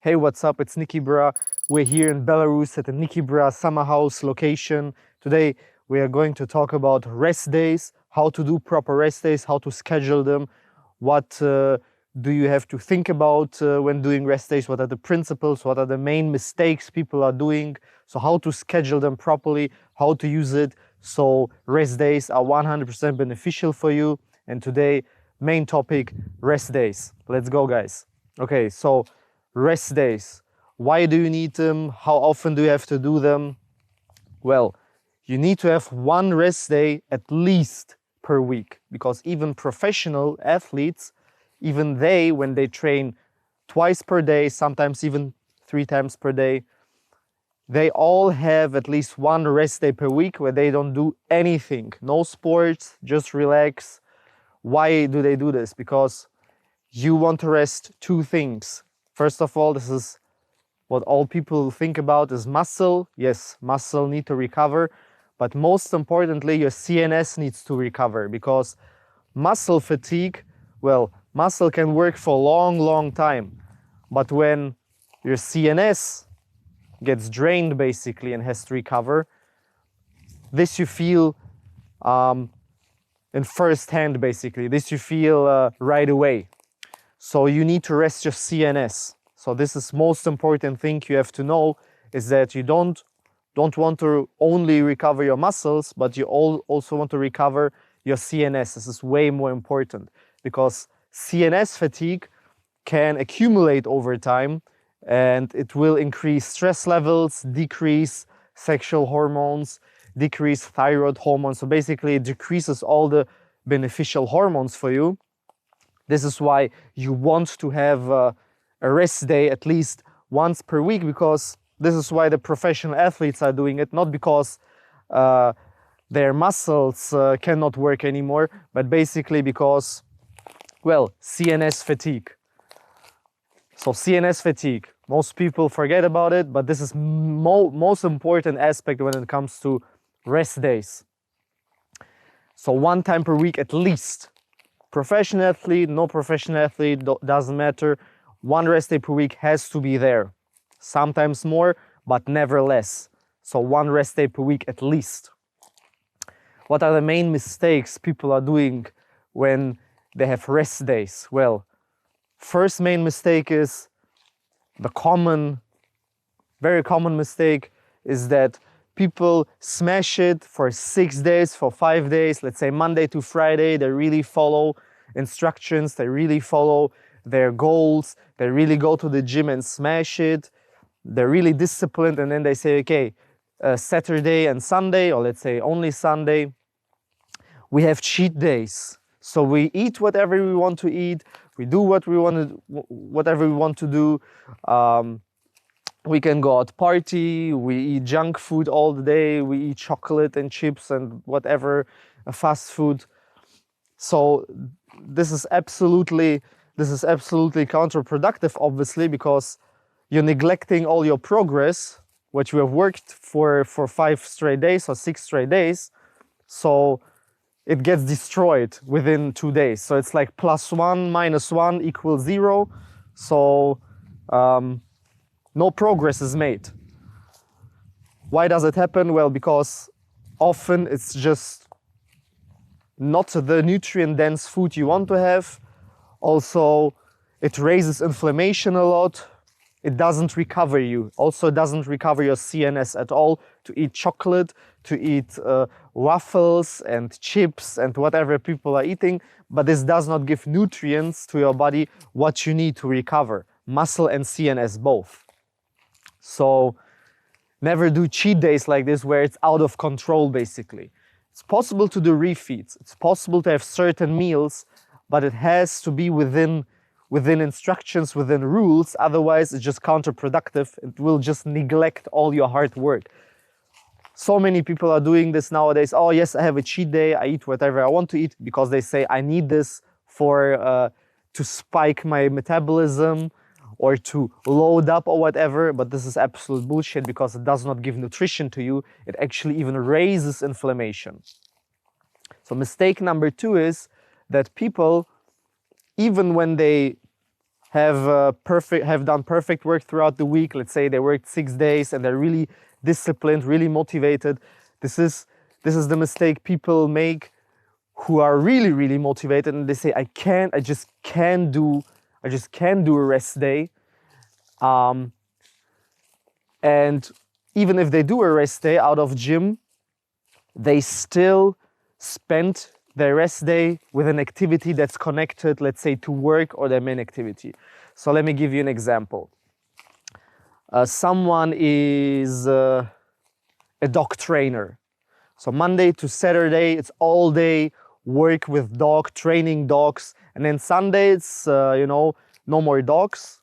Hey, what's up? It's NIKIBRAH. We're here in Belarus at the NIKIBRAH summer house location. Today, we are going to talk about rest days, how to do proper rest days, how to schedule them, what do you have to think about when doing rest days, what are the principles, what are the main mistakes people are doing, so how to schedule them properly, how to use it, so rest days are 100% beneficial for you. And today, main topic, rest days. Let's go, guys. Okay, so rest days. Why do you need them? How often do you have to do them? Well, you need to have one rest day at least per week, because even professional athletes, even they, when they train twice per day, sometimes even 3 times per day, they all have at least one rest day per week where they don't do anything. No sports, just relax. Why do they do this? Because you want to rest two things. First of all, this is what all people think about is muscle. Yes, muscle need to recover, but most importantly, your CNS needs to recover, because muscle fatigue, well, muscle can work for a long time, but when your CNS gets drained basically and has to recover, this you feel in first hand basically. This you feel right away. So you need to rest your CNS. So this is most important thing you have to know, is that you don't want to only recover your muscles, but you also want to recover your CNS. This is way more important, because CNS fatigue can accumulate over time, and it will increase stress levels, decrease sexual hormones, decrease thyroid hormones. So basically it decreases all the beneficial hormones for you. This is why you want to have a rest day at least once per week, because this is why the professional athletes are doing it, not because their muscles cannot work anymore, but basically because, well, CNS fatigue. So CNS fatigue, most people forget about it, but this is most important aspect when it comes to rest days. So one time per week at least. Professional athlete, no professional athlete, doesn't matter. One rest day per week has to be there. Sometimes more, but never less. So one rest day per week at least. What are the main mistakes people are doing when they have rest days? Well, first main mistake is the very common mistake is that people smash it for 6 days, for 5 days, let's say Monday to Friday. They really follow instructions, they really follow their goals, they really go to the gym and smash it. They're really disciplined, and then they say, okay, Saturday and Sunday, or let's say only Sunday, we have cheat days. So we eat whatever we want to eat, we do whatever we want to do. We can go out party, we eat junk food all the day, we eat chocolate and chips and whatever, fast food. So this is absolutely counterproductive, obviously, because you're neglecting all your progress, what you have worked for 5 straight days or 6 straight days. So it gets destroyed within 2 days. So it's like +1 - 1 equals 0. So no progress is made. Why does it happen? Well, because often it's just not the nutrient-dense food you want to have. Also, it raises inflammation a lot. It doesn't recover you. Also, it doesn't recover your CNS at all to eat chocolate, to eat waffles and chips and whatever people are eating. But this does not give nutrients to your body, what you need to recover, muscle and CNS both. So never do cheat days like this where it's out of control, basically. It's possible to do refeeds. It's possible to have certain meals, but it has to be within instructions, within rules. Otherwise, it's just counterproductive. It will just neglect all your hard work. So many people are doing this nowadays. Oh yes, I have a cheat day. I eat whatever I want to eat because they say I need this for to spike my metabolism or to load up or whatever. But this is absolute bullshit, because it does not give nutrition to you. It actually even raises inflammation. So mistake number 2 is that people, even when they have done perfect work throughout the week. Let's say they worked 6 days and they're really disciplined, really motivated. This is the mistake people make who are really, really motivated, and they say, I just can't do a rest day. And even if they do a rest day out of gym, they still spend their rest day with an activity that's connected, let's say, to work or their main activity. So let me give you an example. Someone is a dog trainer. So Monday to Saturday, it's all day work with dog, training dogs. And then Sunday, it's, no more dogs.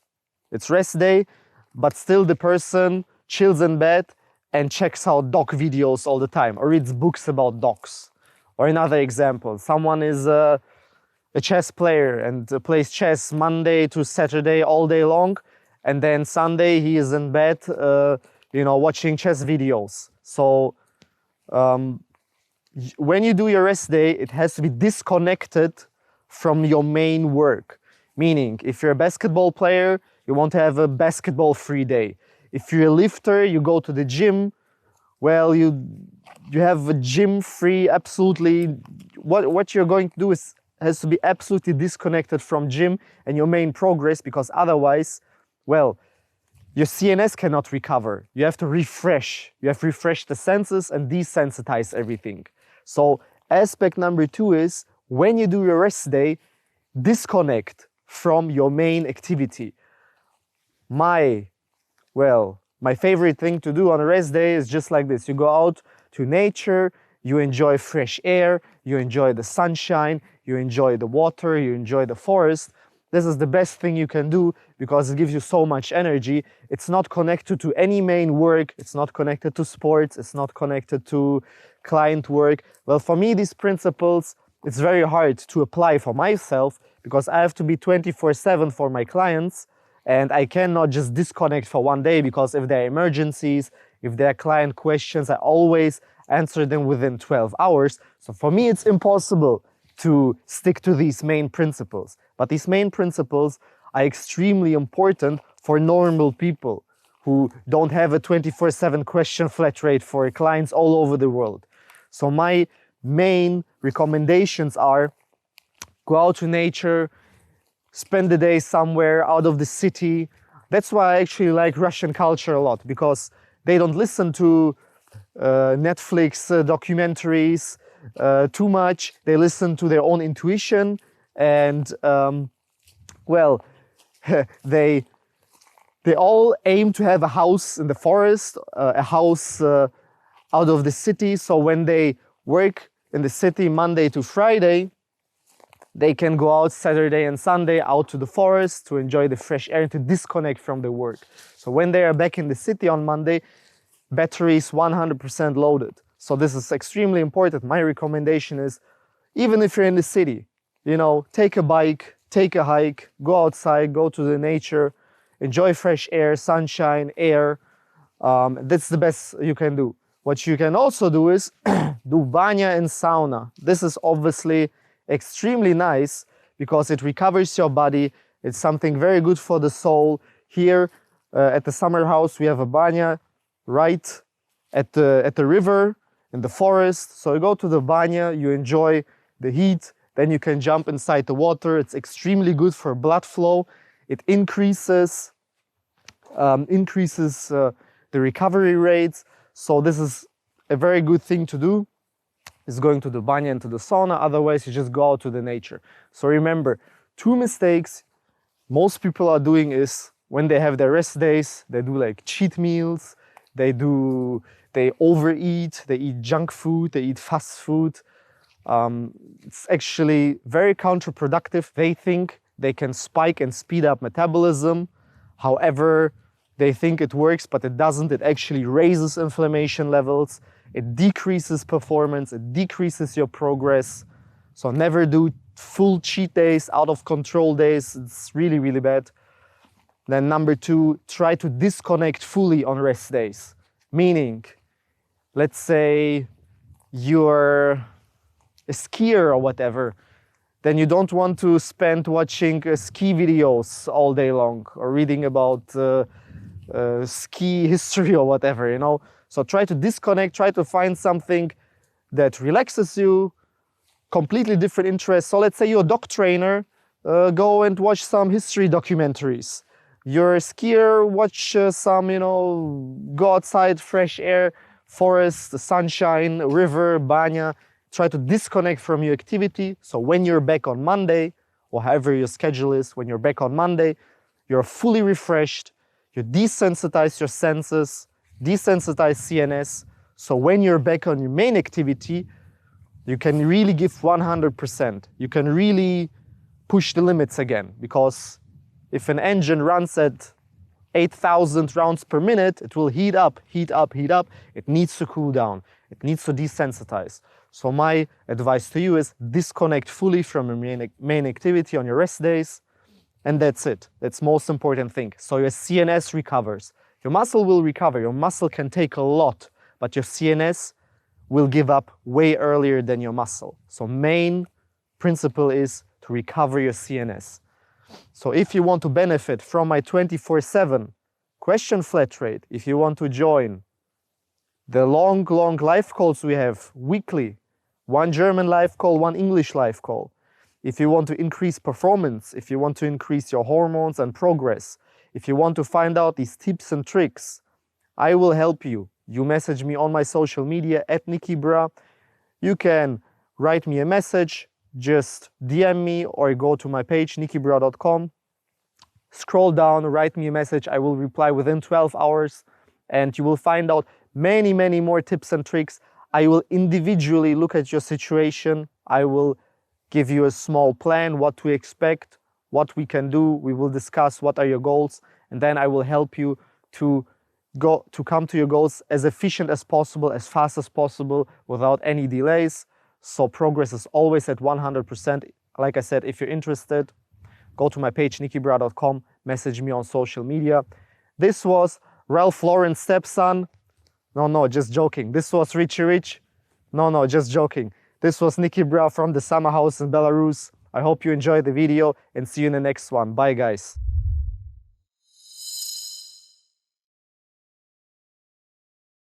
It's rest day, but still the person chills in bed and checks out dog videos all the time or reads books about dogs. Or another example, someone is a chess player and plays chess Monday to Saturday all day long, and then Sunday he is in bed, watching chess videos. So when you do your rest day, it has to be disconnected from your main work. Meaning, if you're a basketball player, you want to have a basketball-free day. If you're a lifter, you go to the gym, well, you have a gym-free, absolutely, what you're going to do has to be absolutely disconnected from gym and your main progress, because otherwise, well, your CNS cannot recover. You have to refresh. You have to refresh the senses and desensitize everything. So aspect number 2 is, when you do your rest day, disconnect from your main activity. My favorite thing to do on a rest day is just like this. You go out to nature, you enjoy fresh air, you enjoy the sunshine, you enjoy the water, you enjoy the forest. This is the best thing you can do because it gives you so much energy. It's not connected to any main work, it's not connected to sports, it's not connected to client work. Well, for me, these principles, it's very hard to apply for myself because I have to be 24/7 for my clients. And I cannot just disconnect for one day, because if there are emergencies, if there are client questions, I always answer them within 12 hours. So for me, it's impossible to stick to these main principles. But these main principles are extremely important for normal people who don't have a 24/7 question flat rate for clients all over the world. So my main recommendations are: go out to nature, spend the day somewhere out of the city. That's why I actually like Russian culture a lot, because they don't listen to Netflix documentaries too much. They listen to their own intuition, and they all aim to have a house in the forest, a house out of the city. So when they work in the city Monday to Friday, they can go out Saturday and Sunday out to the forest to enjoy the fresh air and to disconnect from the work. So when they are back in the city on Monday, battery is 100% loaded. So this is extremely important. My recommendation is, even if you're in the city, take a bike, take a hike, go outside, go to the nature, enjoy fresh air, sunshine, air. That's the best you can do. What you can also do is do banya and sauna. This is obviously extremely nice because it recovers your body. It's something very good for the soul. Here at the summer house, we have a banya right at the river in the forest. So you go to the banya, you enjoy the heat, then you can jump inside the water. It's extremely good for blood flow. It increases the recovery rates. So this is a very good thing to do, is going to the banya and to the sauna. Otherwise, you just go out to the nature. So remember, 2 mistakes most people are doing is, when they have their rest days, they do like cheat meals, they overeat, they eat junk food, they eat fast food. It's actually very counterproductive. They think they can spike and speed up metabolism. However, they think it works, but it doesn't. It actually raises inflammation levels. It decreases performance. It decreases your progress. So never do full cheat days, out of control days. It's really, really bad. Then number 2, try to disconnect fully on rest days. Meaning, let's say you're a skier or whatever. then you don't want to spend watching ski videos all day long or reading about ski history or whatever, you know. So try to disconnect, try to find something that relaxes you, completely different interests. So let's say you're a dog trainer, go and watch some history documentaries. You're a skier, watch some, you know, go outside, fresh air, forest, the sunshine, river, banya. Try to disconnect from your activity. So when you're back on Monday, or however your schedule is, when you're back on Monday, you're fully refreshed, you desensitize your senses, desensitize CNS. So when you're back on your main activity, you can really give 100%. You can really push the limits again, because if an engine runs at 8,000 rounds per minute, it will heat up, heat up, heat up. It needs to cool down. It needs to desensitize. So my advice to you is disconnect fully from your main activity on your rest days, and that's it. That's the most important thing. So your CNS recovers. Your muscle will recover. Your muscle can take a lot, but your CNS will give up way earlier than your muscle. So main principle is to recover your CNS. So if you want to benefit from my 24/7 question flat rate, if you want to join the long live calls we have weekly, one German live call, one English live call, if you want to increase performance, if you want to increase your hormones and progress, if you want to find out these tips and tricks, I will help you. You message me on my social media at NIKIBRAH. You can write me a message, just DM me or go to my page nikibrah.com. Scroll down, write me a message. I will reply within 12 hours and you will find out many more tips and tricks. I will individually look at your situation. I will give you a small plan, what to expect, what we can do. We will discuss what are your goals, and then I will help you to come to your goals as efficient as possible, as fast as possible, without any delays. So progress is always at 100%. Like I said, if you're interested, go to my page nikibrah.com, message me on social media. This was Ralph Lauren's stepson. No, just joking. This was Richie Rich. No, just joking. This was NIKIBRAH from the summer house in Belarus. I hope you enjoyed the video and see you in the next one. Bye, guys.